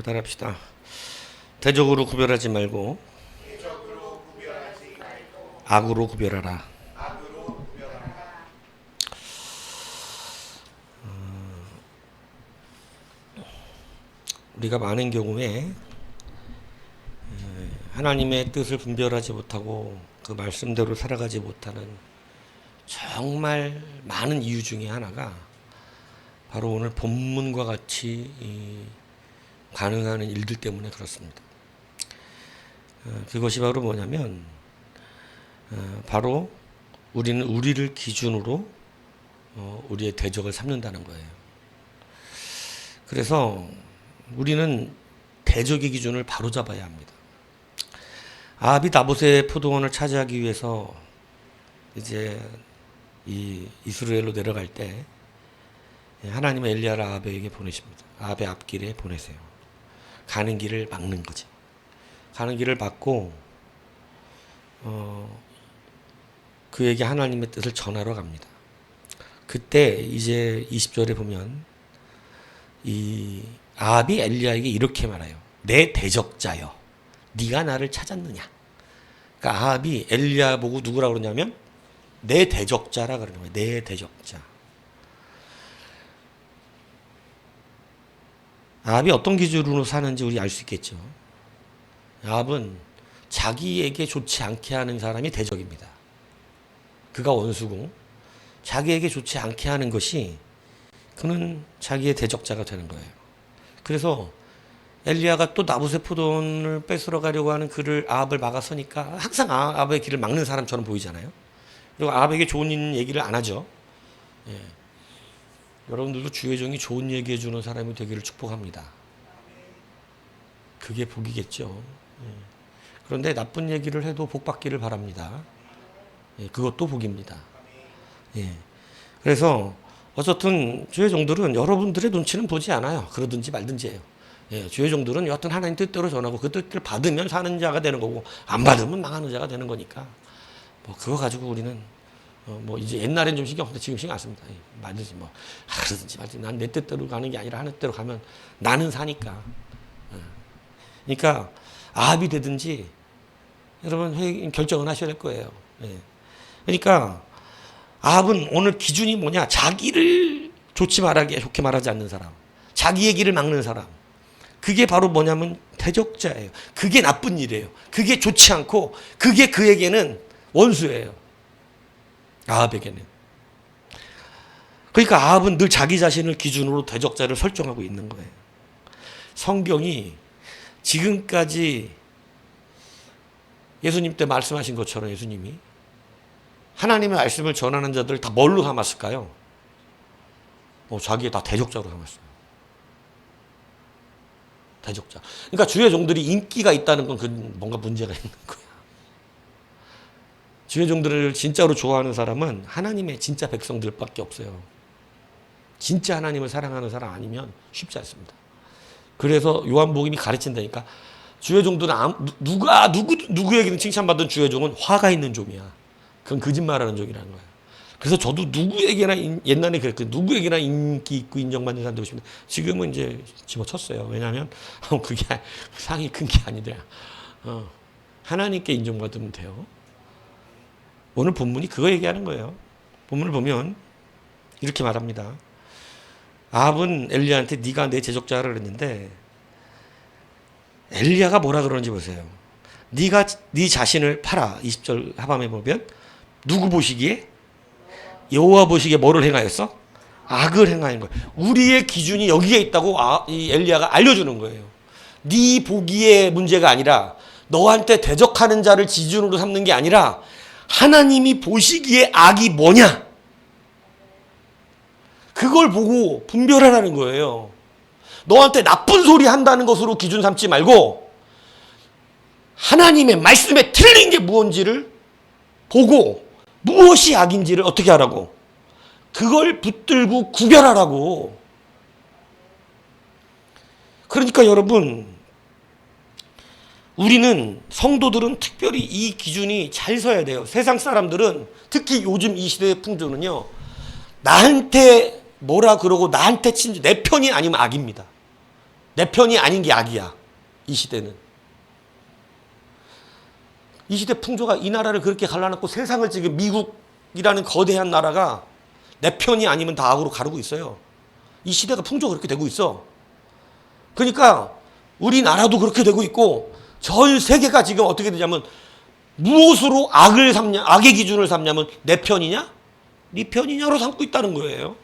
따라합시다. 대적으로 구별하지 말고 악으로 구별하라. 우리가 많은 경우에 하나님의 뜻을 분별하지 못하고 그 말씀대로 살아가지 못하는 정말 많은 이유 중에 하나가 바로 오늘 본문과 같이 가능한 일들 때문에 그렇습니다. 그것이 바로 뭐냐면 바로 우리는 우리를 기준으로 우리의 대적을 삼는다는 거예요. 그래서 우리는 대적의 기준을 바로잡아야 합니다. 아합이 나봇의 포도원을 차지하기 위해서 이제 이 이스라엘로 내려갈 때 하나님은 엘리야를 아합에게 보내십니다. 아합의 앞길에 보내세요. 가는 길을 막는 거죠. 가는 길을 막고 그에게 하나님의 뜻을 전하러 갑니다. 그때 이제 20절에 보면 이 아합이 엘리야에게 이렇게 말해요. 내 대적자여, 네가 나를 찾았느냐. 그러니까 아합이 엘리야 보고 누구라고 그러냐면 내 대적자라 그러는 거예요. 내 대적자. 아합이 어떤 기준으로 사는지 우리 알 수 있겠죠. 아합은 자기에게 좋지 않게 하는 사람이 대적입니다. 그가 원수고 자기에게 좋지 않게 하는 것이 그는 자기의 대적자가 되는 거예요. 그래서 엘리야가 또 나봇의 포도원을 뺏으러 가려고 하는 그를 아합을 막아서니까 항상 아합의 길을 막는 사람처럼 보이잖아요. 그리고 아합에게 좋은 얘기를 안 하죠. 예. 여러분들도 주의 종이 좋은 얘기해 주는 사람이 되기를 축복합니다. 그게 복이겠죠. 예. 그런데 나쁜 얘기를 해도 복 받기를 바랍니다. 예. 그것도 복입니다. 예. 그래서 어쨌든 주의 종들은 여러분들의 눈치는 보지 않아요. 그러든지 말든지 해요. 예, 주의 종들은 여하튼 하나님 뜻대로 전하고 그 뜻을 받으면 사는 자가 되는 거고 안 받으면 망하는 자가 되는 거니까 뭐 그거 가지고 우리는 뭐 이제 옛날엔 좀 신경 쓰는데 지금 신경 안 씁니다. 예, 말든지 뭐 그러든지 말든지 난 내 뜻대로 가는 게 아니라 하는 뜻대로 가면 나는 사니까. 예. 그러니까 아합이 되든지 여러분 결정은 하셔야 될 거예요. 예. 그러니까 아합은 오늘 기준이 뭐냐? 자기를 좋게 말하지 않는 사람. 자기의 길을 막는 사람. 그게 바로 뭐냐면 대적자예요. 그게 나쁜 일이에요. 그게 좋지 않고 그게 그에게는 원수예요. 아합에게는. 그러니까 아합은 늘 자기 자신을 기준으로 대적자를 설정하고 있는 거예요. 성경이 지금까지 예수님 때 말씀하신 것처럼 예수님이 하나님의 말씀을 전하는 자들을 다 뭘로 삼았을까요? 자기의 다 대적자로 삼았어요. 대적자. 그러니까 주의 종들이 인기가 있다는 건 뭔가 문제가 있는 거야. 주의 종들을 진짜로 좋아하는 사람은 하나님의 진짜 백성들밖에 없어요. 진짜 하나님을 사랑하는 사람 아니면 쉽지 않습니다. 그래서 요한복음이 가르친다니까 주의 종들은 누구에게는 칭찬받은 주의 종은 화가 있는 종이야. 그건 거짓말하는 종이라는 거예요. 그래서 저도 누구에게나 옛날에 그랬거든요. 누구에게나 인기 있고 인정받는 사람 되고 싶은데 지금은 이제 집어쳤어요. 왜냐하면 그게 상이 큰 게 아니라 하나님께 인정받으면 돼요. 오늘 본문이 그거 얘기하는 거예요. 본문을 보면 이렇게 말합니다. 아합은 엘리야한테 네가 내 제적자라 그랬는데 엘리야가 뭐라 그러는지 보세요. 네가 네 자신을 팔아. 20절 하반에 보면 누구 보시기에? 여호와 보시기에 뭐를 행하였어? 악을 행하는 거예요. 우리의 기준이 여기에 있다고 이 엘리야가 알려주는 거예요. 네 보기에 문제가 아니라 너한테 대적하는 자를 기준으로 삼는 게 아니라 하나님이 보시기에 악이 뭐냐? 그걸 보고 분별하라는 거예요. 너한테 나쁜 소리 한다는 것으로 기준 삼지 말고 하나님의 말씀에 틀린 게 무엇인지를 보고 무엇이 악인지를 어떻게 하라고? 그걸 붙들고 구별하라고. 그러니까 여러분, 우리는 성도들은 특별히 이 기준이 잘 서야 돼요. 세상 사람들은 특히 요즘 이 시대의 풍조는요. 나한테 뭐라 그러고 나한테 내 편이 아니면 악입니다. 내 편이 아닌 게 악이야. 이 시대는. 이 시대 풍조가 이 나라를 그렇게 갈라놓고 세상을 지금 미국이라는 거대한 나라가 내 편이 아니면 다 악으로 가르고 있어요. 이 시대가 풍조가 그렇게 되고 있어. 그러니까 우리나라도 그렇게 되고 있고 전 세계가 지금 어떻게 되냐면 무엇으로 악을 삼냐, 악의 기준을 삼냐면 내 편이냐? 네 편이냐로 삼고 있다는 거예요.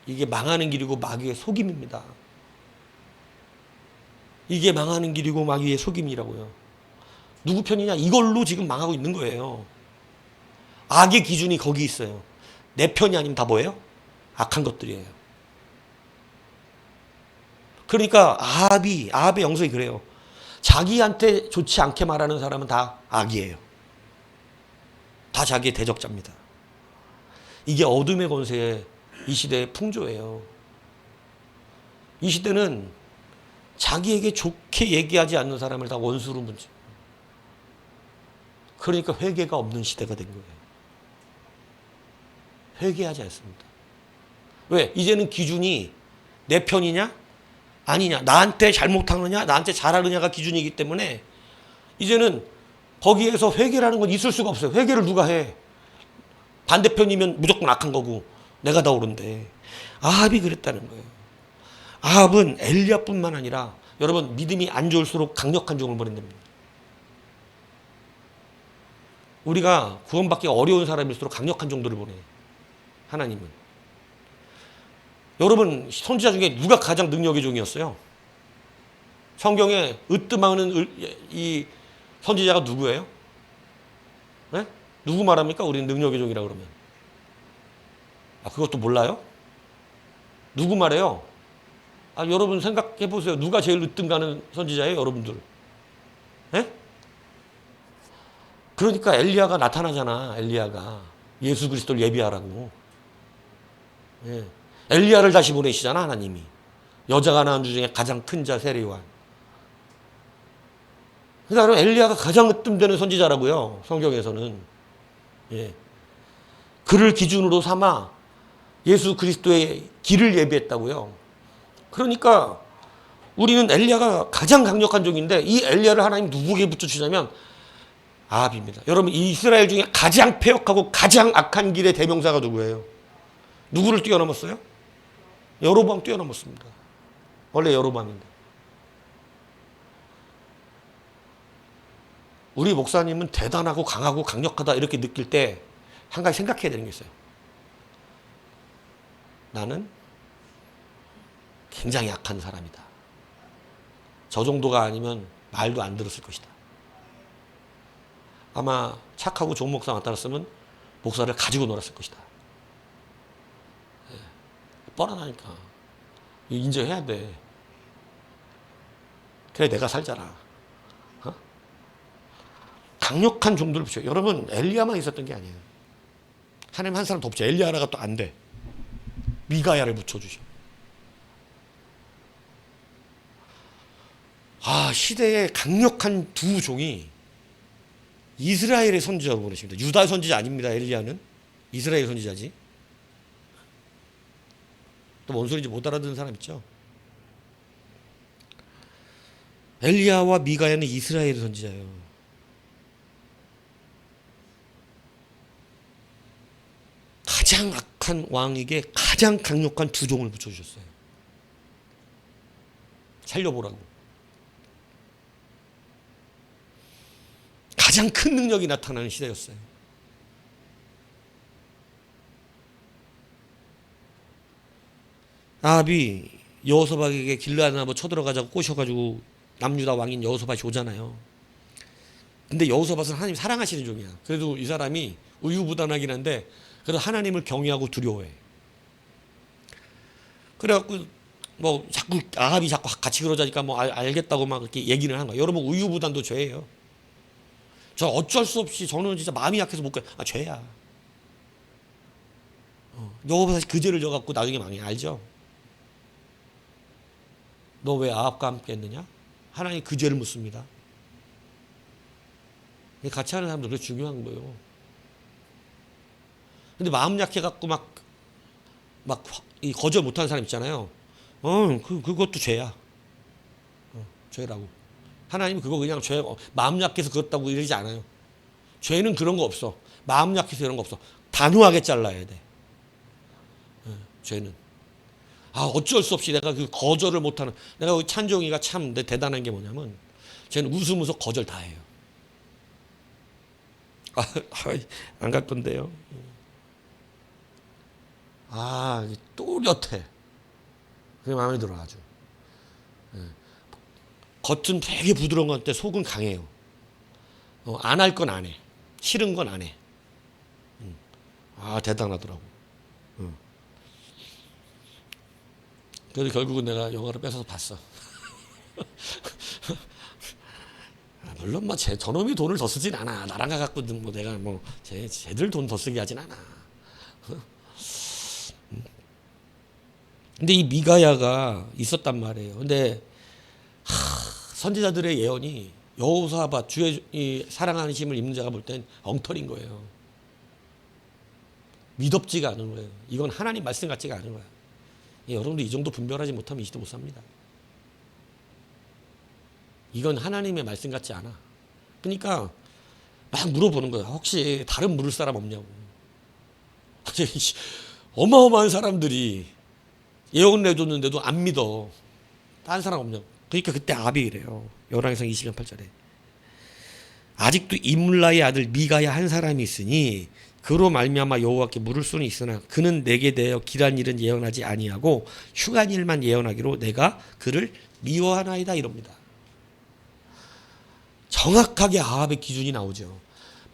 이게 망하는 길이고 마귀의 속임입니다. 이게 망하는 길이고 마귀의 속임이라고요. 누구 편이냐? 이걸로 지금 망하고 있는 거예요. 악의 기준이 거기 있어요. 내 편이 아니면 다 뭐예요? 악한 것들이에요. 그러니까 아합의 영성이 그래요. 자기한테 좋지 않게 말하는 사람은 다 악이에요. 다 자기의 대적자입니다. 이게 어둠의 권세의 이 시대의 풍조예요. 이 시대는 자기에게 좋게 얘기하지 않는 사람을 다 원수로 문제. 그러니까 회개가 없는 시대가 된 거예요. 회개하지 않습니다. 왜? 이제는 기준이 내 편이냐? 아니냐? 나한테 잘못하느냐? 나한테 잘하느냐가 기준이기 때문에 이제는 거기에서 회개라는 건 있을 수가 없어요. 회개를 누가 해? 반대편이면 무조건 악한 거고 내가 다 옳은데. 아합이 그랬다는 거예요. 아합은 엘리야뿐만 아니라 여러분 믿음이 안 좋을수록 강력한 종을 보낸답니다. 우리가 구원받기가 어려운 사람일수록 강력한 종들을 보내. 하나님은. 여러분 선지자 중에 누가 가장 능력의 종이었어요? 성경에 으뜸하는 이 선지자가 누구예요? 네? 누구 말합니까? 우리는 능력의 종이라고 그러면. 아, 그것도 몰라요? 누구 말해요? 아, 여러분 생각해 보세요. 누가 제일 으뜸 가는 선지자예요, 여러분들? 네? 그러니까 엘리야가 나타나잖아. 엘리야가 예수 그리스도를 예비하라고. 예. 엘리야를 다시 보내시잖아, 하나님이. 여자가 낳은 주 중에 가장 큰 자 세례요한. 그러니까 엘리야가 가장 으뜸되는 선지자라고요, 성경에서는. 예. 그를 기준으로 삼아 예수 그리스도의 길을 예비했다고요. 그러니까 우리는 엘리야가 가장 강력한 종인데 이 엘리야를 하나님 누구에게 붙여주냐면 아합입니다. 여러분 이스라엘 중에 가장 패역하고 가장 악한 길의 대명사가 누구예요? 누구를 뛰어넘었어요? 여로보암 뛰어넘었습니다. 원래 여로보암인데. 우리 목사님은 대단하고 강하고 강력하다 이렇게 느낄 때 한 가지 생각해야 되는 게 있어요. 나는 굉장히 약한 사람이다. 저 정도가 아니면 말도 안 들었을 것이다. 아마 착하고 좋은 목사 나타났으면 목사를 가지고 놀았을 것이다. 뻔하다니까. 인정해야 돼. 그래 내가 살잖아. 어? 강력한 종들을 붙여요. 여러분 엘리야만 있었던 게 아니에요. 하나님 한 사람 더 붙여. 엘리야 하나가 또 안 돼. 미가야를 붙여주셔. 아, 시대의 강력한 두 종이 이스라엘의 선지자로 보내십니다. 유다 선지자 아닙니다. 엘리야는 이스라엘 선지자지. 또 뭔 소리인지 못 알아듣는 사람 있죠. 엘리야와 미가야는 이스라엘 선지자예요. 가장 악한 왕에게 가장 강력한 두 종을 붙여주셨어요. 살려보라고. 가장 큰 능력이 나타나는 시대였어요. 아합이 여호사밧에게 길르앗나무 쳐들어가자고 꼬셔가지고 남유다 왕인 여호사밧이 오잖아요. 근데 여호사밧은 하나님 사랑하시는 종이야. 그래도 이 사람이 우유부단하긴 한데 그래도 하나님을 경외하고 두려워해. 그래갖고 뭐 자꾸 아합이 자꾸 같이 그러자니까 뭐 알겠다고 막 이렇게 얘기를 하는 거야. 여러분 우유부단도 죄예요. 저 어쩔 수 없이 저는 진짜 마음이 약해서 못 가요. 아 죄야. 여호사밧이 그 죄를 져갖고 나중에 망해. 알죠? 너 왜 아합과 함께 했느냐? 하나님 그 죄를 묻습니다. 같이 하는 사람들 그게 중요한 거예요. 근데 마음 약해갖고 막 거절 못하는 사람 있잖아요. 그것도 죄야. 죄라고. 하나님 그거 그냥 죄, 마음 약해서 그렇다고 이러지 않아요. 죄는 그런 거 없어. 마음 약해서 이런 거 없어. 단호하게 잘라야 돼. 죄는. 어쩔 수 없이 내가 그 거절을 못하는, 내가 찬종이가 참 대단한 게 뭐냐면, 쟤는 웃으면서 거절 다 해요. 안 갈 건데요. 또렷해. 그게 마음에 들어 아주. 겉은 되게 부드러운 건데 속은 강해요. 안 할 건 안 해. 싫은 건 안 해. 대단하더라고. 그래서 결국은 내가 영화를 뺏어서 봤어. 물론 뭐 저놈이 돈을 더 쓰진 않아. 나랑 갖고 뭐 내가 뭐 쟤들 돈 더 쓰게 하진 않아. 근데 이 미가야가 있었단 말이에요. 근데 선지자들의 예언이 여호사밧 주의 이 사랑하는 심을 입는 자가 볼 땐 엉터리인 거예요. 미덥지가 않은 거예요. 이건 하나님 말씀 같지가 않은 거예요. 여러분도 이 정도 분별하지 못하면 이 시대 못 삽니다. 이건 하나님의 말씀 같지 않아. 그러니까 막 물어보는 거야. 혹시 다른 물을 사람 없냐고. 어마어마한 사람들이 예언 내줬는데도 안 믿어. 다른 사람 없냐고. 그러니까 그때 아합이 이래요. 열왕기상 20장 8절에. 아직도 임물라의 아들 미가야 한 사람이 있으니 그로 말미암아 여호와께 물을 수는 있으나 그는 내게 대하여 길한 일은 예언하지 아니하고 흉한 일만 예언하기로 내가 그를 미워하나이다 이럽니다. 정확하게 아합의 기준이 나오죠.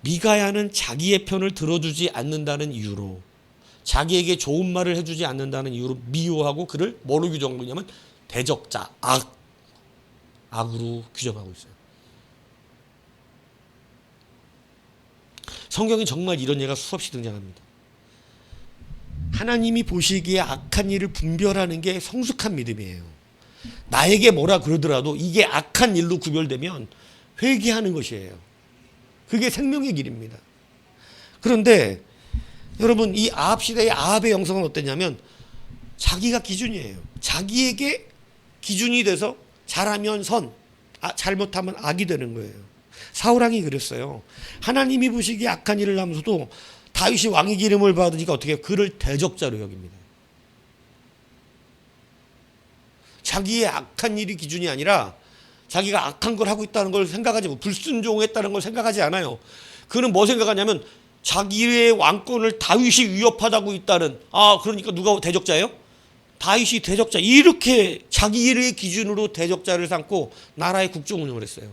미가야는 자기의 편을 들어주지 않는다는 이유로, 자기에게 좋은 말을 해주지 않는다는 이유로 미워하고 그를 뭐로 규정하고 있냐면 대적자, 악으로 규정하고 있어요. 성경에 정말 이런 예가 수없이 등장합니다. 하나님이 보시기에 악한 일을 분별하는 게 성숙한 믿음이에요. 나에게 뭐라 그러더라도 이게 악한 일로 구별되면 회개하는 것이에요. 그게 생명의 길입니다. 그런데 여러분, 이 아합 시대의 아합의 영성은 어땠냐면 자기가 기준이에요. 자기에게 기준이 돼서 잘하면 선, 잘못하면 악이 되는 거예요. 사울왕이 그랬어요. 하나님이 보시기에 악한 일을 하면서도 다윗이 왕의 기름을 받으니까 어떻게 해요? 그를 대적자로 여깁니다. 자기의 악한 일이 기준이 아니라 자기가 악한 걸 하고 있다는 걸 생각하지, 불순종했다는 걸 생각하지 않아요. 그는 뭐 생각하냐면 자기의 왕권을 다윗이 위협하다고 있다는, 그러니까 누가 대적자예요? 다윗이 대적자. 이렇게 자기 일의 기준으로 대적자를 삼고 나라의 국정 운영을 했어요.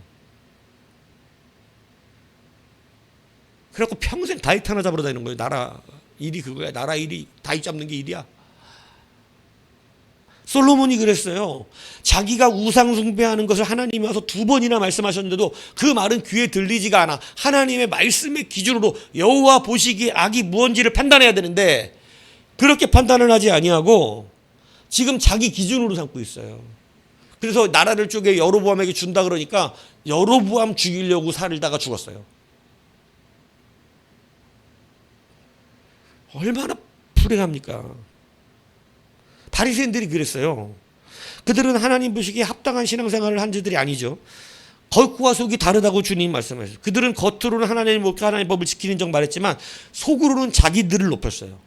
그래갖고 평생 다윗 하나 잡으러 다니는 거예요. 나라 일이 그거야. 나라 일이 다윗 잡는 게 일이야. 솔로몬이 그랬어요. 자기가 우상 숭배하는 것을 하나님이 와서 2번이나 말씀하셨는데도 그 말은 귀에 들리지가 않아. 하나님의 말씀의 기준으로 여호와 보시기에 악이 무언지를 판단해야 되는데 그렇게 판단을 하지 아니하고 지금 자기 기준으로 삼고 있어요. 그래서 나라를 쪼개 여로보암에게 준다 그러니까 여로보암 죽이려고 살다가 죽었어요. 얼마나 불행합니까? 바리새인들이 그랬어요. 그들은 하나님 보시기에 합당한 신앙생활을 한 자들이 아니죠. 겉과 속이 다르다고 주님 말씀하셨어요. 그들은 겉으로는 하나님 법을 지키는 정 말했지만 속으로는 자기들을 높였어요.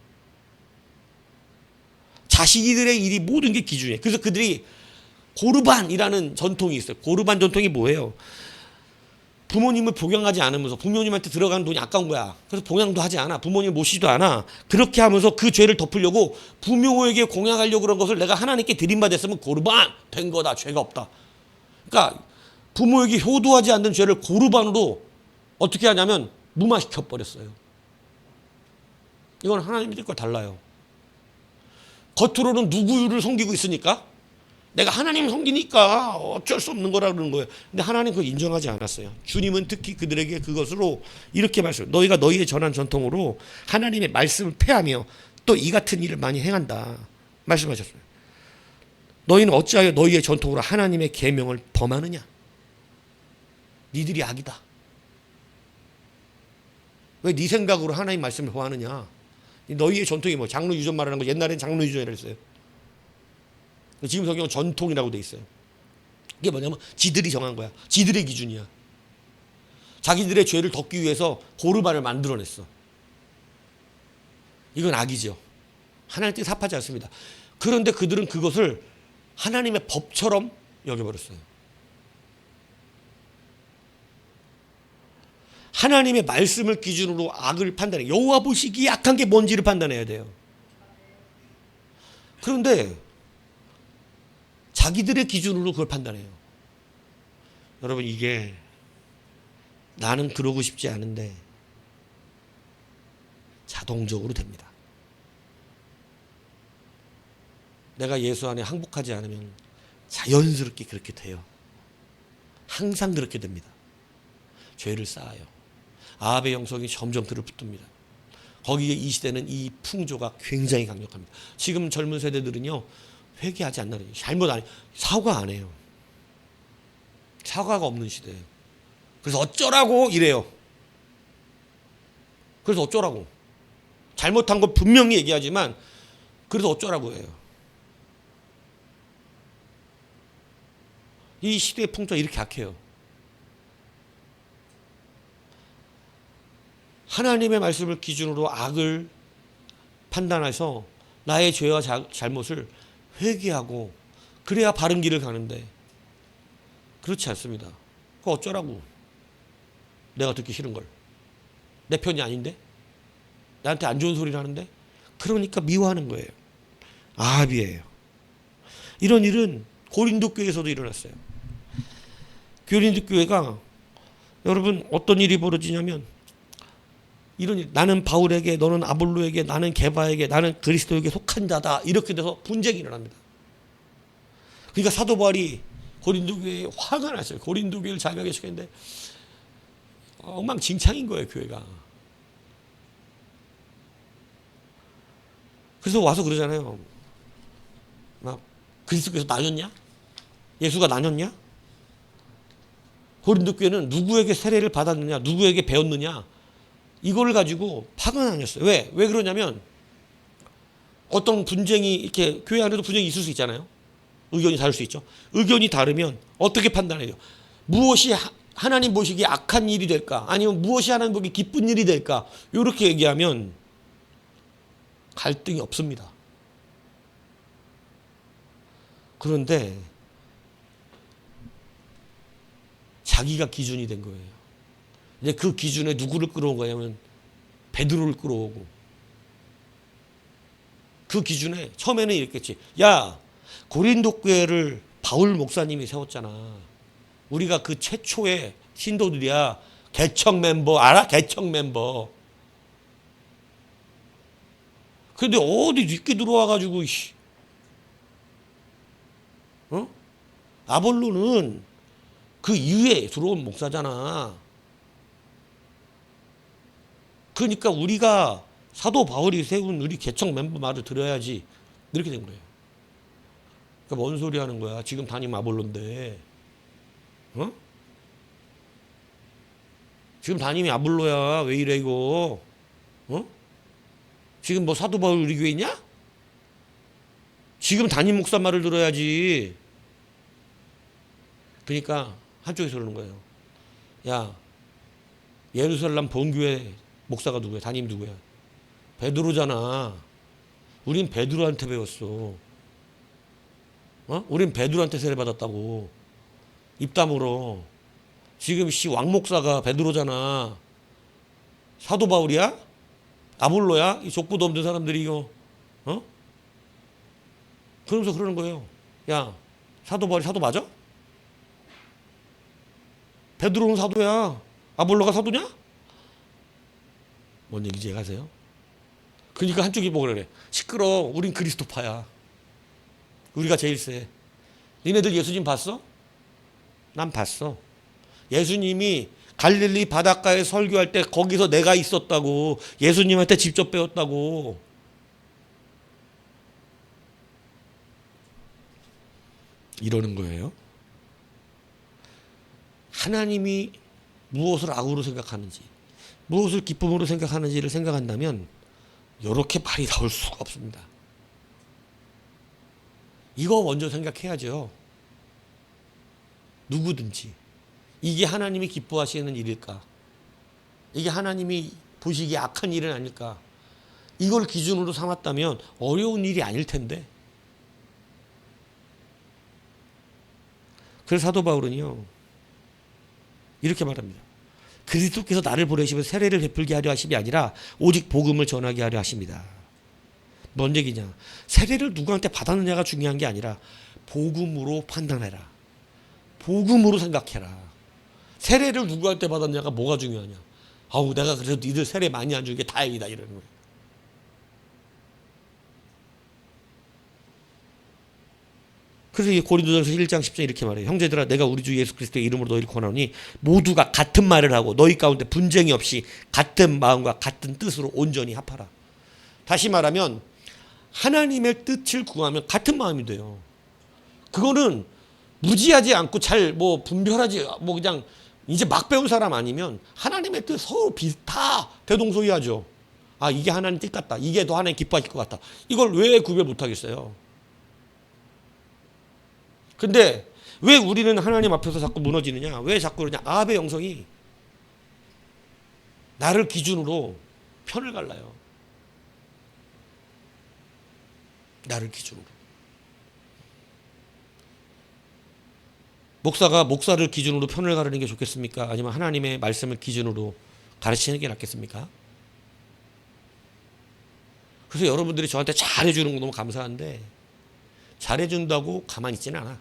자신들의 일이 모든 게 기준이에요. 그래서 그들이 고르반이라는 전통이 있어요. 고르반 전통이 뭐예요? 부모님을 복양하지 않으면서 부모님한테 들어가는 돈이 아까운 거야. 그래서 복양도 하지 않아. 부모님을 모시지도 않아. 그렇게 하면서 그 죄를 덮으려고 부모에게 공양하려고 그런 것을 내가 하나님께 드림받았으면 고르반 된 거다. 죄가 없다. 그러니까 부모에게 효도하지 않는 죄를 고르반으로 어떻게 하냐면 무마시켜버렸어요. 이건 하나님 믿을과 달라요. 겉으로는 누구를 섬기고 있으니까 내가 하나님 섬기니까 어쩔 수 없는 거라 그러는 거예요. 근데 하나님 그걸 인정하지 않았어요. 주님은 특히 그들에게 그것으로 이렇게 말씀해요. 너희가 너희의 전한 전통으로 하나님의 말씀을 폐하며 또 이 같은 일을 많이 행한다 말씀하셨어요. 너희는 어찌하여 너희의 전통으로 하나님의 계명을 범하느냐? 니들이 악이다. 왜 네 생각으로 하나님 말씀을 범하느냐? 너희의 전통이 뭐 장로 유전 말하는 거, 옛날엔 장로 유전이라 했어요. 지금 성경은 전통이라고 돼 있어요. 이게 뭐냐면 지들이 정한 거야. 지들의 기준이야. 자기들의 죄를 덮기 위해서 고르반을 만들어냈어. 이건 악이죠. 하나님 뜻에 합하지 않습니다. 그런데 그들은 그것을 하나님의 법처럼 여겨버렸어요. 하나님의 말씀을 기준으로 악을 판단해. 여호와 보시기에 악한 게 뭔지를 판단해야 돼요. 그런데 자기들의 기준으로 그걸 판단해요. 여러분, 이게 나는 그러고 싶지 않은데 자동적으로 됩니다. 내가 예수 안에 항복하지 않으면 자연스럽게 그렇게 돼요. 항상 그렇게 됩니다. 죄를 쌓아요. 아합의 영성이 점점 그를 붙듭니다. 거기에 이 시대는 이 풍조가 굉장히 강력합니다. 지금 젊은 세대들은요, 회개하지 않나요? 잘못 안 해요. 사과 안 해요. 사과가 없는 시대예요. 그래서 어쩌라고 이래요. 그래서 어쩌라고. 잘못한 걸 분명히 얘기하지만 그래서 어쩌라고 해요. 이 시대의 풍조가 이렇게 악해요. 하나님의 말씀을 기준으로 악을 판단해서 나의 죄와 잘못을 회개하고 그래야 바른 길을 가는데 그렇지 않습니다. 그거 어쩌라고. 내가 듣기 싫은 걸. 내 편이 아닌데? 나한테 안 좋은 소리를 하는데? 그러니까 미워하는 거예요. 아합이에요. 이런 일은 고린도 교회에서도 일어났어요. 고린도 교회가 여러분 어떤 일이 벌어지냐면 이런 일, 나는 바울에게, 너는 아볼로에게, 나는 게바에게, 나는 그리스도에게 속한 자다. 이렇게 돼서 분쟁이 일어납니다. 그러니까 사도 바울이 고린도 교회에 화가 났어요. 고린도 교회를 자기가 시켰는데 엉망진창인 거예요, 교회가. 그래서 와서 그러잖아요. 막 그리스도께서 나뉘었냐? 예수가 나뉘었냐? 고린도 교회는 누구에게 세례를 받았느냐, 누구에게 배웠느냐, 이걸 가지고 파가 나뉘었어요. 왜 그러냐면 어떤 분쟁이 이렇게 교회 안에도 분쟁이 있을 수 있잖아요. 의견이 다를 수 있죠. 의견이 다르면 어떻게 판단해요? 무엇이 하나님 보시기에 악한 일이 될까? 아니면 무엇이 하나님 보기에 기쁜 일이 될까? 이렇게 얘기하면 갈등이 없습니다. 그런데 자기가 기준이 된 거예요. 이제 그 기준에 누구를 끌어온 거냐면 베드로를 끌어오고, 그 기준에 처음에는 이랬겠지. 야, 고린도 교회를 바울 목사님이 세웠잖아. 우리가 그 최초의 신도들이야. 개척 멤버 알아? 개척 멤버. 근데 어디 늦게 들어와가지고 아볼로는 그 이후에 들어온 목사잖아. 그러니까 우리가 사도 바울이 세운 우리 개척 멤버 말을 들어야지. 이렇게 된 거예요. 그러니까 뭔 소리 하는 거야. 지금 담임 아볼로인데. 지금 담임이 아볼로야. 왜 이래 이거. 지금 뭐 사도 바울 우리 교회 있냐? 지금 담임 목사 말을 들어야지. 그러니까 한쪽에서 그러는 거예요. 야, 예루살렘 본교회 목사가 누구야? 담임 누구야? 베드로잖아. 우린 베드로한테 배웠어. 우린 베드로한테 세례 받았다고. 입담으로. 지금 왕 목사가 베드로잖아. 사도 바울이야? 아볼로야? 이 족보도 없는 사람들이 이거. 그러면서 그러는 거예요. 야, 사도 바울이 사도 맞아? 베드로는 사도야. 아볼로가 사도냐? 뭔 얘기인지 이해가세요? 그러니까 한쪽이 뭐라 그래. 시끄러워. 우린 그리스도파야. 우리가 제일 세. 니네들 예수님 봤어? 난 봤어. 예수님이 갈릴리 바닷가에 설교할 때 거기서 내가 있었다고. 예수님한테 직접 배웠다고. 이러는 거예요. 하나님이 무엇을 악으로 생각하는지, 무엇을 기쁨으로 생각하는지를 생각한다면 이렇게 말이 나올 수가 없습니다. 이거 먼저 생각해야죠. 누구든지. 이게 하나님이 기뻐하시는 일일까? 이게 하나님이 보시기에 악한 일은 아닐까? 이걸 기준으로 삼았다면 어려운 일이 아닐 텐데. 그래서 사도 바울은요, 이렇게 말합니다. 그리스도께서 나를 보내시면 세례를 베풀게 하려 하심이 아니라 오직 복음을 전하게 하려 하십니다. 뭔 얘기냐? 세례를 누구한테 받았느냐가 중요한 게 아니라 복음으로 판단해라. 복음으로 생각해라. 세례를 누구한테 받았냐가 뭐가 중요하냐? 아우, 내가 그래도 니들 세례 많이 안 주는 게 다행이다, 이러는 거예요. 그래서 이 고린도전서 1장 10절 이렇게 말해요. 형제들아, 내가 우리 주 예수 그리스도의 이름으로 너희를 권하노니 모두가 같은 말을 하고 너희 가운데 분쟁이 없이 같은 마음과 같은 뜻으로 온전히 합하라. 다시 말하면 하나님의 뜻을 구하면 같은 마음이 돼요. 그거는 무지하지 않고 잘 뭐 분별하지, 뭐 그냥 이제 막 배운 사람 아니면 하나님의 뜻 서로 다 대동소이하죠. 아, 이게 하나님 뜻 같다. 이게 더 하나님 기뻐하실 것 같다. 이걸 왜 구별 못 하겠어요? 근데 왜 우리는 하나님 앞에서 자꾸 무너지느냐? 왜 자꾸 그러냐? 아합의 영성이 나를 기준으로 편을 갈라요. 나를 기준으로. 목사가 목사를 기준으로 편을 가르는 게 좋겠습니까? 아니면 하나님의 말씀을 기준으로 가르치는 게 낫겠습니까? 그래서 여러분들이 저한테 잘해주는 거 너무 감사한데 잘해준다고 가만히 있지는 않아.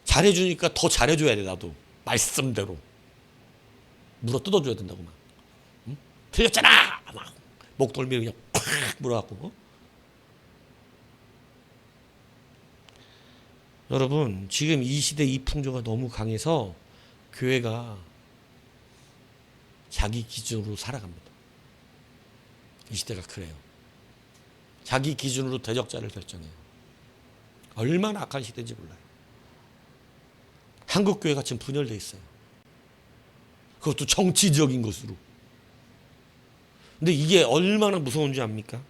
잘해주니까 더 잘해줘야 돼. 나도 말씀대로 물어 뜯어줘야 된다고 막. 응? 틀렸잖아! 막 목덜미를 그냥 콱 물어갖고. 여러분, 지금 이 시대 이 풍조가 너무 강해서 교회가 자기 기준으로 살아갑니다. 이 시대가 그래요. 자기 기준으로 대적자를 결정해요. 얼마나 악한 시대인지 몰라요. 한국 교회가 지금 분열돼 있어요. 그것도 정치적인 것으로. 근데 이게 얼마나 무서운지 압니까?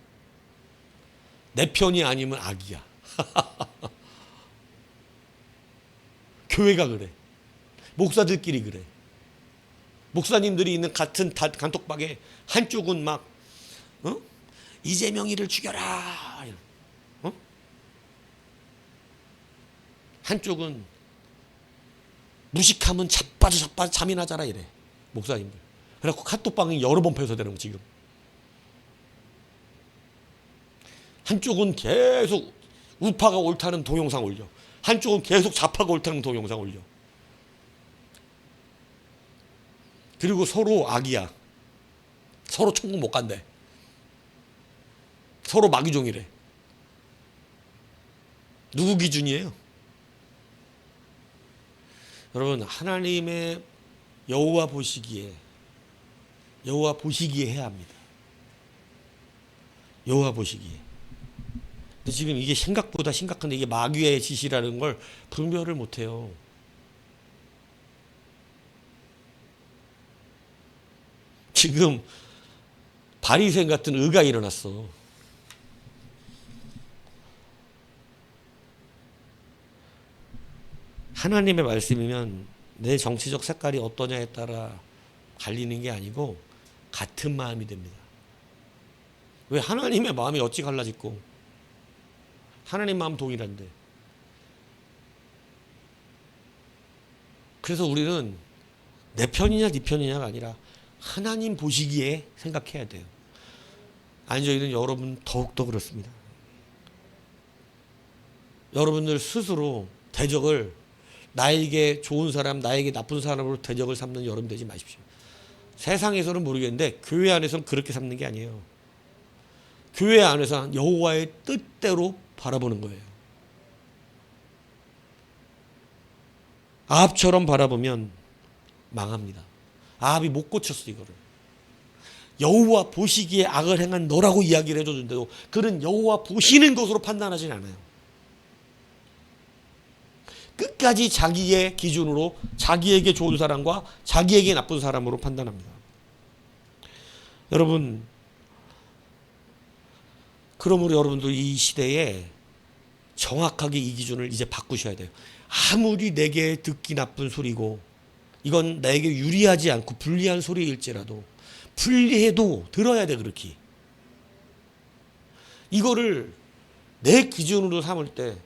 내 편이 아니면 악이야. 교회가 그래. 목사들끼리 그래. 목사님들이 있는 같은 단톡방에 한쪽은 막 이재명이를 죽여라. 한쪽은 무식하면 자빠져 자민하자라 이래. 목사님들. 그래갖고 카톡방이 여러 번 폐쇄되는 거 지금. 한쪽은 계속 우파가 옳다는 동영상 올려. 한쪽은 계속 좌파가 옳다는 동영상 올려. 그리고 서로 악이야. 서로 천국 못 간대. 서로 마귀종이래. 누구 기준이에요? 여러분, 하나님의 여호와 보시기에 해야 합니다. 여호와 보시기에. 근데 지금 이게 생각보다 심각한데 이게 마귀의 짓이라는 걸 분별을 못해요. 지금 바리새인 같은 의가 일어났어. 하나님의 말씀이면 내 정치적 색깔이 어떠냐에 따라 갈리는 게 아니고 같은 마음이 됩니다. 왜? 하나님의 마음이 어찌 갈라짓고 하나님 마음 동일한데. 그래서 우리는 내 편이냐 네 편이냐가 아니라 하나님 보시기에 생각해야 돼요. 앉아있는 여러분 더욱더 그렇습니다. 여러분들 스스로 대적을 나에게 좋은 사람, 나에게 나쁜 사람으로 대적을 삼는 여러분 되지 마십시오. 세상에서는 모르겠는데 교회 안에서는 그렇게 삼는 게 아니에요. 교회 안에서 여호와의 뜻대로 바라보는 거예요. 아합처럼 바라보면 망합니다. 아합이 못 고쳤어 이거를. 여호와 보시기에 악을 행한 너라고 이야기를 해줬는데도 그는 여호와 보시는 것으로 판단하진 않아요. 끝까지 자기의 기준으로 자기에게 좋은 사람과 자기에게 나쁜 사람으로 판단합니다. 여러분, 그러므로 여러분들 이 시대에 정확하게 이 기준을 이제 바꾸셔야 돼요. 아무리 내게 듣기 나쁜 소리고 이건 나에게 유리하지 않고 불리한 소리일지라도 불리해도 들어야 돼. 그렇게 이거를 내 기준으로 삼을 때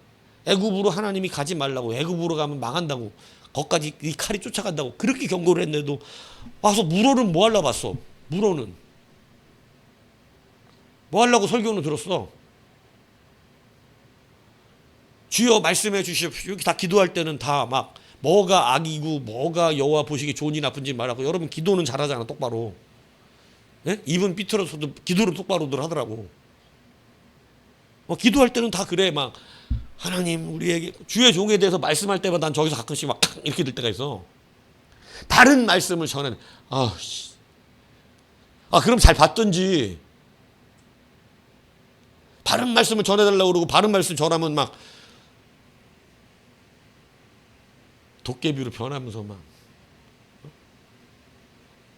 애굽으로 하나님이 가지 말라고, 애굽으로 가면 망한다고, 거기까지 이 칼이 쫓아간다고 그렇게 경고를 했는데도 와서 물어는 뭐 하려고 봤어. 물어는 뭐 하려고 설교는 들었어. 주여 말씀해 주십시오. 여기 다 기도할 때는 다 막 뭐가 악이고 뭐가 여호와 보시기에 좋은지 나쁜지 말하고, 여러분 기도는 잘하잖아 똑바로. 예? 입은 삐뚤어서도 기도를 똑바로들 하더라고. 기도할 때는 다 그래. 막 하나님 우리에게 주의 종에 대해서 말씀할 때마다 난 저기서 가끔씩 막 이렇게 될 때가 있어. 바른 말씀을 전해. 그럼 잘 받든지. 바른 말씀을 전해달라고 그러고 바른 말씀 전하면 막 도깨비로 변하면서 막.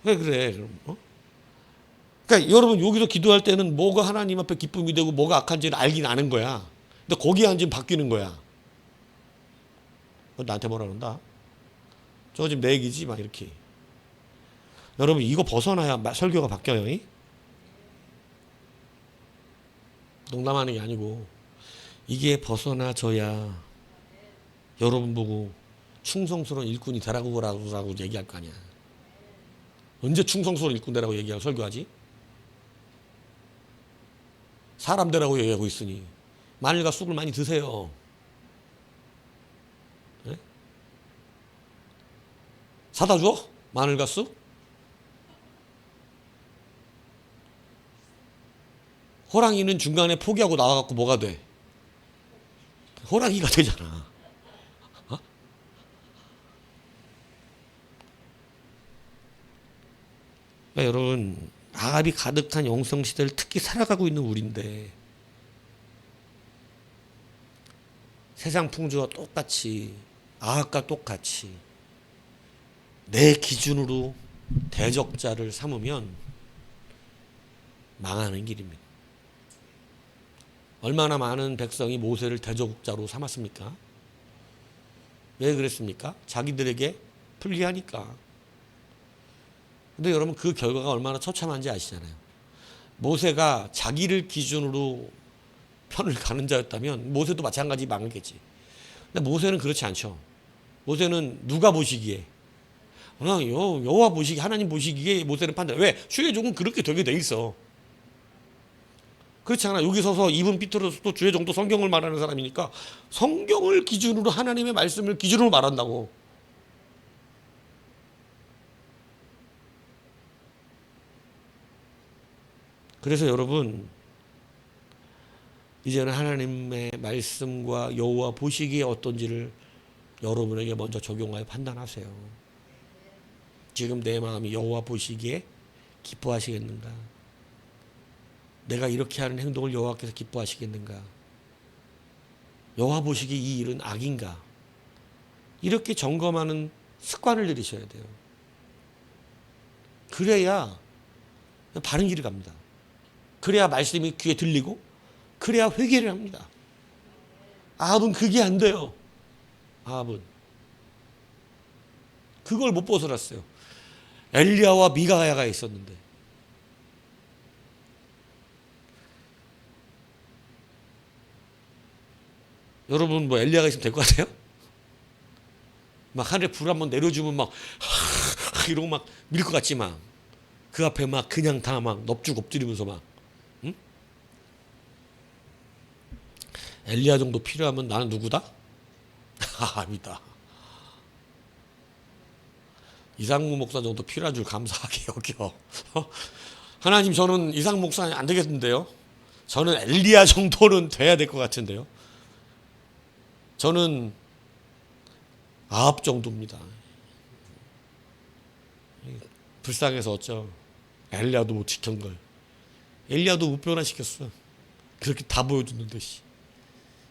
왜 그래? 그럼 그러니까 여러분 여기서 기도할 때는 뭐가 하나님 앞에 기쁨이 되고 뭐가 악한지를 알긴 아는 거야. 근데 거기에 앉으면 바뀌는 거야. 나한테 뭐라 그런다? 저거 지금 내 얘기지? 막 이렇게. 여러분 이거 벗어나야 설교가 바뀌어요. 이? 농담하는 게 아니고 이게 벗어나져야 여러분 보고 충성스러운 일꾼이 되라고 얘기할 거 아니야. 언제 충성스러운 일꾼 되라고 얘기하고 설교하지? 사람 되라고 얘기하고 있으니 마늘과 쑥을 많이 드세요. 네? 사다 줘? 마늘과 쑥? 호랑이는 중간에 포기하고 나와갖고 뭐가 돼? 호랑이가 되잖아. 그러니까 여러분 아합이 가득한 영성시대를 특히 살아가고 있는 우리인데 세상 풍조와 똑같이 아합과 똑같이 내 기준으로 대적자를 삼으면 망하는 길입니다. 얼마나 많은 백성이 모세를 대적자로 삼았습니까? 왜 그랬습니까? 자기들에게 불리하니까. 근데 여러분 그 결과가 얼마나 처참한지 아시잖아요. 모세가 자기를 기준으로 편을 가는 자였다면 모세도 마찬가지 망했겠지. 근데 모세는 그렇지 않죠. 모세는 누가 보시기에, 여호와 보시기에, 하나님 보시기에 모세는 판단. 왜? 주의 종은 그렇게 되게 돼 있어. 그렇지 않아. 여기 서서 입은 삐뚤어서 또 주의 종도 성경을 말하는 사람이니까 성경을 기준으로, 하나님의 말씀을 기준으로 말한다고. 그래서 여러분 이제는 하나님의 말씀과 여호와 보시기에 어떤지를 여러분에게 먼저 적용하여 판단하세요. 지금 내 마음이 여호와 보시기에 기뻐하시겠는가? 내가 이렇게 하는 행동을 여호와께서 기뻐하시겠는가? 여호와 보시기에 이 일은 악인가? 이렇게 점검하는 습관을 들이셔야 돼요. 그래야 바른 길을 갑니다. 그래야 말씀이 귀에 들리고 그래야 회개를 합니다. 아합은 그게 안 돼요. 아합은 그걸 못 벗어났어요. 엘리야와 미가야가 있었는데 여러분 뭐 엘리야가 있으면 될 것 같아요? 막 하늘에 불 한번 내려주면 막 이러고 막 밀 것 같지만 그 앞에 막 그냥 다 막 넙죽 엎드리면서 막 엘리야 정도 필요하면 나는 누구다? 아합이다. 이상무 목사 정도 필요한 줄 감사하게 여겨. 하나님 저는 이상무 목사 안 되겠는데요. 저는 엘리야 정도는 돼야 될 것 같은데요. 저는 아합 정도입니다. 불쌍해서 어쩌. 엘리야도 못 지킨 걸. 엘리야도 못 변화시켰어. 그렇게 다 보여줬는데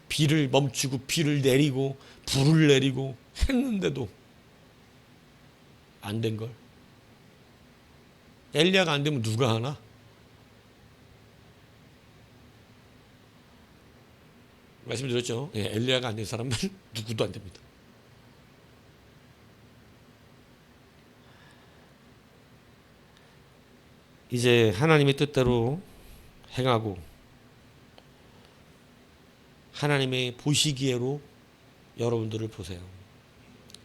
비를 멈추고 비를 내리고 불을 내리고 했는데도 안 된 걸. 엘리야가 안 되면 누가 하나? 말씀드렸죠. 예, 엘리야가 안 된 사람은 누구도 안 됩니다. 이제 하나님의 뜻대로 행하고 하나님의 보시기에로 여러분들을 보세요.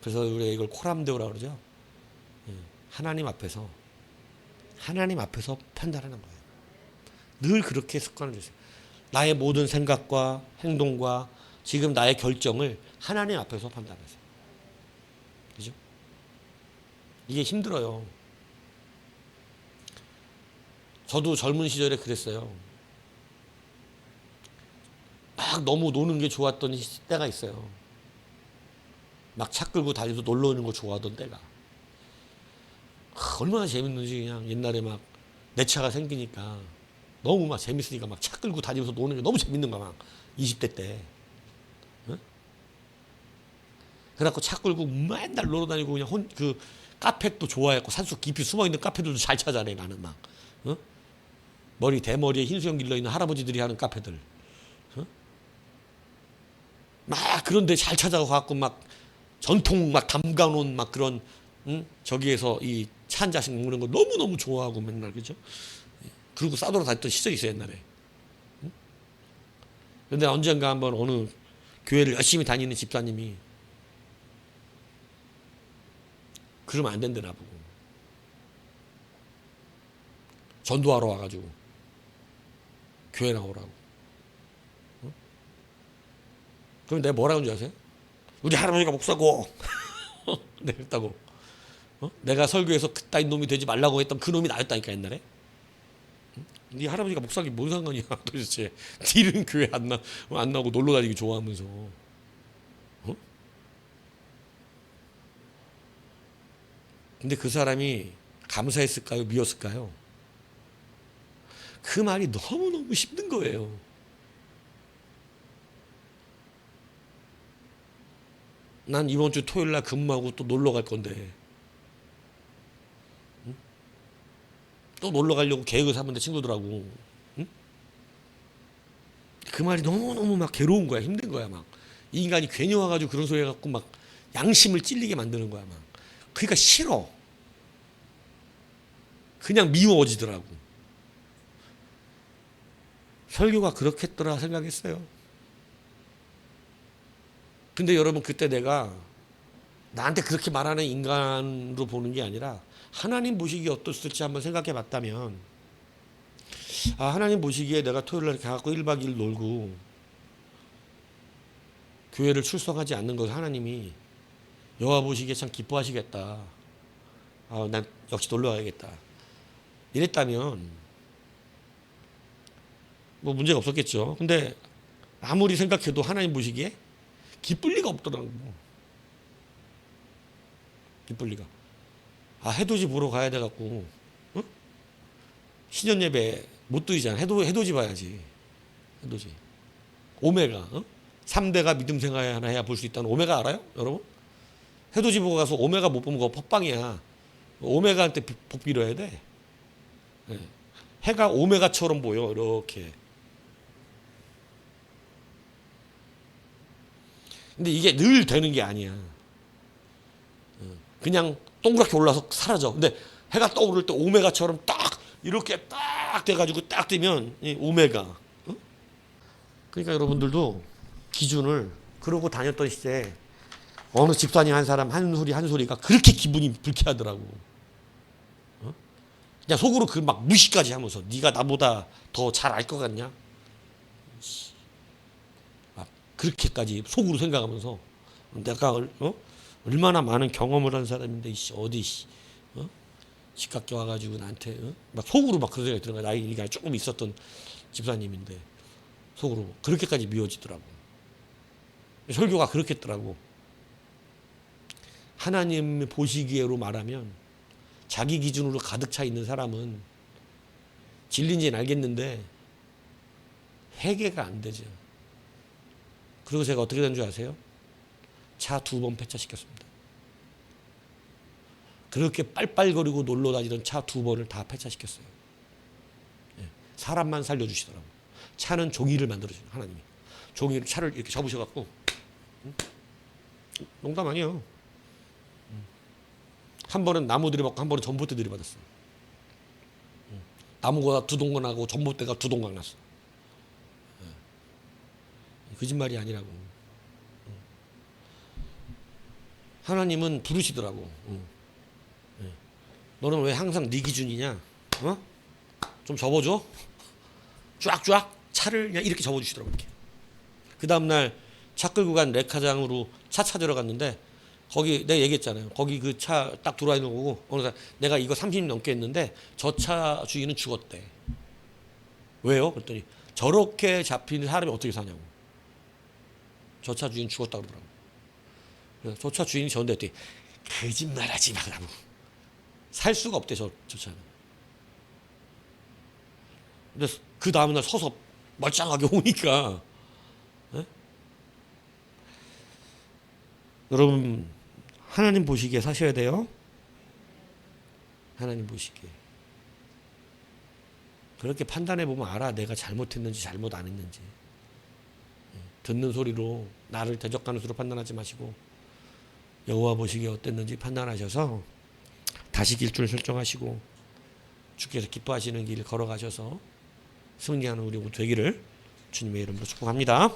그래서 우리가 이걸 코람데오라고 그러죠. 하나님 앞에서 판단하는 거예요. 늘 그렇게 습관을 주세요. 나의 모든 생각과 행동과 지금 나의 결정을 하나님 앞에서 판단하세요. 그죠? 이게 힘들어요. 저도 젊은 시절에 그랬어요. 막 너무 노는 게 좋았던 때가 있어요. 막 차 끌고 다니면서 놀러 오는 거 좋아하던 때가. 얼마나 재밌는지 그냥 옛날에 막 내 차가 생기니까 너무 막 재밌으니까 막 차 끌고 다니면서 노는 게 너무 재밌는 거야, 막 20대 때. 응? 그래갖고 차 끌고 맨날 놀러 다니고 그냥 그 카페도 좋아했고 산속 깊이 숨어 있는 카페들도 잘 찾아내 나는 막. 응? 대머리에 흰수염 길러 있는 할아버지들이 하는 카페들. 응? 막 그런데 잘 찾아가갖고 막 전통 막 담가놓은 막 그런 저기에서 이 차 한 잔씩 먹는 거 너무너무 좋아하고 맨날 그죠? 그리고 싸돌아 다녔던 시절이 있어요 옛날에. 근데 언젠가 한번 어느 교회를 열심히 다니는 집사님이 그러면 안 된다나 보고 전도하러 와가지고 교회 나오라고. 그럼 내가 뭐라고 하는지 아세요? 우리 할아버지가 목사고 내가 그랬다고. 내가 설교해서 그따윈 놈이 되지 말라고 했던 그 놈이 나였다니까 옛날에. 네 할아버지가 목사기 뭔 상관이야 도대체. 니는 교회 안 나오고 놀러 다니기 좋아하면서. 근데 그 사람이 감사했을까요? 미웠을까요? 그 말이 너무너무 힘든 거예요. 난 이번 주 토요일 날 근무하고 또 놀러 갈 건데 또 놀러 가려고 계획을 삼는데 친구들하고 그 말이 너무너무 막 괴로운 거야. 힘든 거야. 막 이 인간이 괜히 와가지고 그런 소리 해갖고 막 양심을 찔리게 만드는 거야. 막 그러니까 싫어. 그냥 미워지더라고. 설교가 그렇겠더라 생각했어요. 근데 여러분 그때 내가 나한테 그렇게 말하는 인간으로 보는 게 아니라 하나님 보시기에 어떻을지 한번 생각해 봤다면 하나님 보시기에 내가 토요일 날 이렇게 가갖고 1박 2일 놀고 교회를 출석하지 않는 것을 하나님이 여호와 보시기에 참 기뻐하시겠다. 난 역시 놀러 가야겠다. 이랬다면 뭐 문제가 없었겠죠. 근데 아무리 생각해도 하나님 보시기에 기쁠 리가 없더라고. 기쁠 리가. 해돋이 보러 가야 돼갖고 신년 예배 못 드리잖아. 해돋이 봐야지. 해돋이. 오메가 3대가 믿음 생활 하나 해야 볼 수 있다는 오메가 알아요? 여러분? 해돋이 보고 가서 오메가 못 보면 그거 헛방이야. 오메가한테 복 빌어야 돼. 네. 해가 오메가처럼 보여 이렇게. 근데 이게 늘 되는 게 아니야. 그냥 동그랗게 올라서 사라져. 근데 해가 떠오를 때 오메가처럼 딱 이렇게 딱 돼가지고 딱 뜨면 오메가. 그러니까 여러분들도 기준을 그러고 다녔던 시대에 어느 집사님 한 사람 한 소리가 그렇게 기분이 불쾌하더라고. 그냥 속으로 그 막 무시까지 하면서 네가 나보다 더 잘 알 것 같냐? 그렇게까지 속으로 생각하면서 내가 얼마나 많은 경험을 한 사람인데 어디 집값게 와가지고 나한테 막 속으로 막 그런 생각이 드는 거야. 나이가 조금 있었던 집사님인데 속으로 그렇게까지 미워지더라고. 설교가 그렇겠더라고. 하나님 보시기에로 말하면 자기 기준으로 가득 차 있는 사람은 진리인지는 알겠는데 회개가 안 되죠. 그리고 제가 어떻게 된 줄 아세요? 차 2번 폐차시켰습니다. 그렇게 빨빨거리고 놀러 다니던 차 2번을 다 폐차시켰어요. 사람만 살려주시더라고요. 차는 종이를 만들어주는 하나님이. 종이로 차를 이렇게 접으셔갖고, 농담 아니에요. 한 번은 나무 들이받고 한 번은 전봇대 들이받았어. 나무가 두 동강 나고 전봇대가 두 동강 났어. 거짓말이 아니라고. 하나님은 부르시더라고. 너는 왜 항상 네 기준이냐? 어? 좀 접어줘. 쫙쫙 차를 그냥 이렇게 접어주시더라고. 이렇게. 그 다음날 차 끌고 간 레카장으로 차 찾으러 갔는데 거기 내가 얘기했잖아요. 거기 그 차 딱 들어와 있는 거고 어느 날 내가 이거 30년 넘게 했는데 저 차 주인은 죽었대. 왜요? 그랬더니 저렇게 잡힌 사람이 어떻게 사냐고. 저 차 주인 죽었다고 그러더라고. 그래서 저 차 주인이 저한테 했더니 거짓말하지 말라고. 살 수가 없대 저 차는. 근데 그 다음날 서서 멀쩡하게 오니까 여러분 하나님 보시기에 사셔야 돼요. 하나님 보시기에. 그렇게 판단해 보면 알아. 내가 잘못했는지 잘못 안 했는지. 듣는 소리로 나를 대적하는 소리로 판단하지 마시고 여호와 보시기에 어땠는지 판단하셔서 다시 길줄을 설정하시고 주께서 기뻐하시는 길 걸어가셔서 승리하는 우리 되기를 주님의 이름으로 축복합니다.